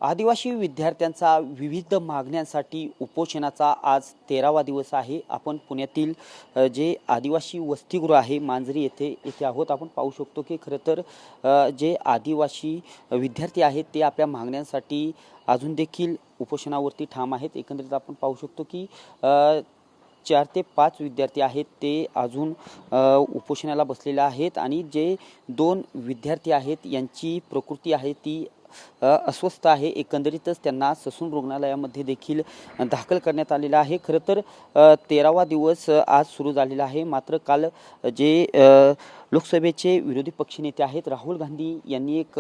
आदिवासी विद्यार्थ्यांचा विविध मागण्यांसाठी उपोषणाचा आज 13वा दिवस आहे। आपण पुण्यातील जे आदिवासी वसतिगृह आहे मांजरी येथे आहोत। आपण पाहू शकतो की खरं तर जे आदिवासी विद्यार्थी आहेत ते आपल्या मागण्यांसाठी अजून देखील उपोषणावरती ठाम आहेत। एकंदरीत आपण पाहू शकतो की 4 ते 5 विद्यार्थी आहेत ते अजून उपोषणाला बसलेले आहेत आणि जे 2 विद्यार्थी आहेत यांची प्रकृती आहे ती अस्वस्थ आहे। एकंदरीतच त्यांना ससून रुग्णालयामध्ये देखील दाखल करण्यात आलेला आहे। खरं तर 13वा दिवस आज सुरू झालेला आहे। मात्र काल जे लोकसभेचे विरोधी पक्षनेते आहेत राहुल गांधी यांनी एक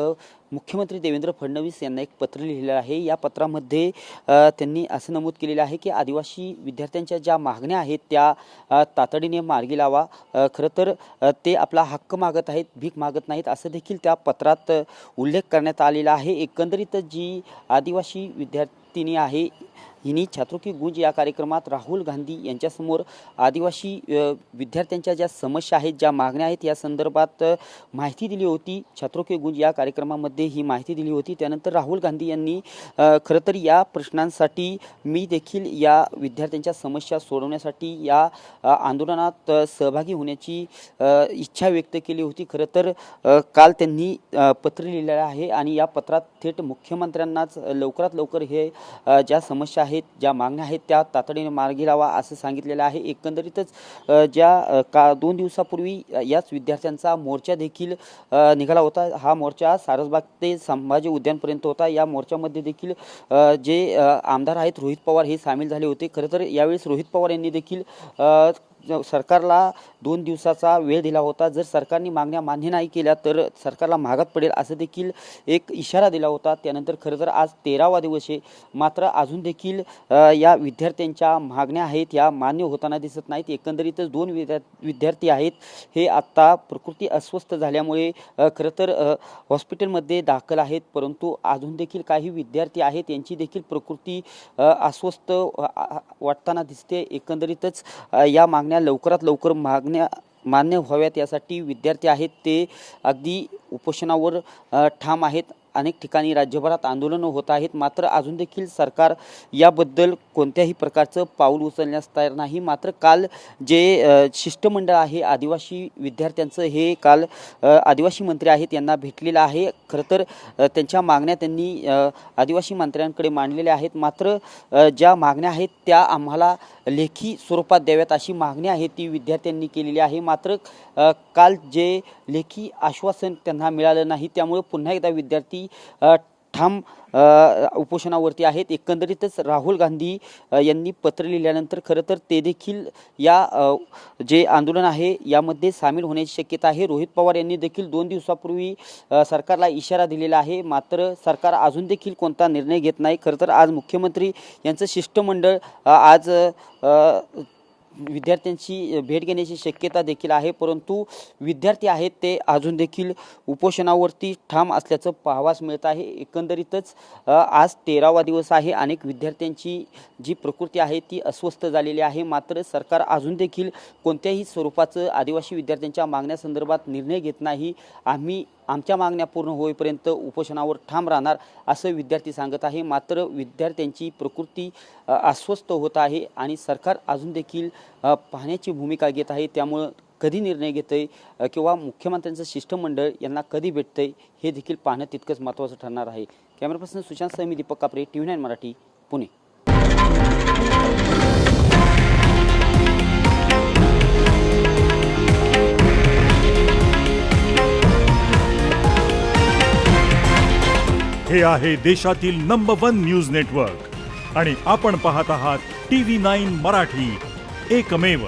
मुख्यमंत्री देवेंद्र फडणवीस यांना एक पत्र लिहिलेलं आहे। या पत्रामध्ये त्यांनी असं नमूद केलेलं आहे की आदिवासी विद्यार्थ्यांच्या ज्या मागण्या आहेत त्या तातडीने मार्गी लावा। खरं तर ते आपला हक्क मागत आहेत, भीक मागत नाहीत असं देखील त्या पत्रात उल्लेख करण्यात आलेला आहे। एकंदरीत जी आदिवासी विद्यार्थिनी आहे हिनी छात्रों की गूंज या कार्यक्रमात राहुल गांधी यांच्यासमोर आदिवासी विद्यार्थ्यांच्या ज्या समस्या आहेत, ज्या मागण्या आहेत या संदर्भात माहिती दिली होती। छात्रों की गूंज या कार्यक्रमामध्ये ही माहिती दिली होती। त्यानंतर राहुल गांधी यांनी खरं तर या प्रश्नांसाठी मी देखील या विद्यार्थ्यांच्या समस्या सोडवण्यासाठी या आंदोलनात सहभागी होण्याची इच्छा व्यक्त केली होती। खरं तर काल त्यांनी पत्र लिहिलेलं आहे आणि या पत्रात थेट मुख्यमंत्र्यांनाच लवकरात लवकर हे ज्या समस्या आहेत, ज्या मागण्या आहेत त्या तातडीने मार्गी लावा असं सांगितलेलं आहे। एकंदरीतच ज्या 2 दिवसापूर्वी याच विद्यार्थ्यांचा मोर्चा देखील निघाला होता। हा मोर्चा सारसबाग ते संभाजी उद्यानपर्यंत होता। या मोर्चामध्ये देखील जे आमदार आहेत रोहित पवार हे सामील झाले होते। खरं तर यावेळेस रोहित पवार यांनी देखील सरकारला 2 दिवसाचा वेळ दिला होता। जर सरकारने मागण्या मान्य नाही केल्या तर सरकारला महागात पडेल असं देखील एक इशारा दिला होता। त्यानंतर खरं तर आज 13वा दिवस आहे, मात्र अजून देखील या विद्यार्थ्यांच्या मागण्या आहेत या मान्य होताना दिसत नाहीत। एकंदरीतच 2 विद्यार्थी आहेत हे आत्ता प्रकृती अस्वस्थ झाल्यामुळे खरं तर हॉस्पिटलमध्ये दाखल आहेत, परंतु अजून देखील काही विद्यार्थी आहेत यांची देखील प्रकृती अस्वस्थ वाटताना दिसते। एकंदरीतच या मागण्या लवकरात लवकर मान्य व्हाव्यात यासाठी विद्यार्थी आहेत ते अगदी उपोषणावर ठाम आहेत। अनेक ठिकाणी राज्यभरात आंदोलनं होत आहेत, मात्र अजून देखील सरकार याबद्दल कोणत्याही प्रकारचं पाऊल उचलण्यास तयार नाही। मात्र काल जे शिष्टमंडळ आहे आदिवासी विद्यार्थ्यांचं हे काल आदिवासी मंत्री आहेत यांना भेटलेलं आहे। खरं तर त्यांच्या मागण्या त्यांनी आदिवासी मंत्र्यांकडे मांडलेल्या आहेत। मात्र ज्या मागण्या आहेत त्या आम्हाला लेखी स्वरूपात द्याव्यात अशी मागणी आहे ती विद्यार्थ्यांनी केलेली आहे। मात्र काल जे लेखी आश्वासन त्यांना मिळालं नाही, त्यामुळे पुन्हा एकदा विद्यार्थी ठाम उपोषणावरती आहेत। एकंदरीतच राहुल गांधी यांनी पत्र लिहिल्यानंतर खरं तर ते देखील या जे आंदोलन आहे यामध्ये सामील होण्याची शक्यता आहे। रोहित पवार यांनी देखील 2 दिवसापूर्वी सरकारला इशारा दिलेला आहे, मात्र सरकार अजून देखील कोणता निर्णय घेत नाही। खरं तर आज मुख्यमंत्री यांचं शिष्टमंडळ आज विद्यार्थ्यांची भेट घेण्याची शक्यता देखील आहे, परंतु विद्यार्थी आहेत ते अजून देखील उपोषणावरती ठाम असल्याचं पाहावयास मिळत आहे। एकंदरीतच आज 13वा दिवस आहे। अनेक विद्यार्थ्यांची जी प्रकृती आहे ती अस्वस्थ झालेली आहे, मात्र सरकार अजून देखील कोणत्याही स्वरूपाचं आदिवासी विद्यार्थ्यांच्या मागण्यासंदर्भात निर्णय घेत नाही। आम्ही आमच्या मागण्या पूर्ण होईपर्यंत उपोषणावर ठाम राहणार असं विद्यार्थी सांगत आहे। मात्र विद्यार्थ्यांची प्रकृती अस्वस्थ होत आहे आणि सरकार अजून देखील पाहण्याची भूमिका घेत आहे। त्यामुळं कधी निर्णय घेतंय किंवा मुख्यमंत्र्यांचं शिष्टमंडळ यांना कधी भेटतंय हे देखील पाहणं तितकंच महत्त्वाचं ठरणार आहे। कॅमेरा पर्सन सुशांत सह मी दीपक कापरे, TV9 मराठी, पुणे। हे आहे देशातील नंबर 1 न्यूज नेटवर्क आणि आपण पाहत आहात TV9 मराठी, एकमेव।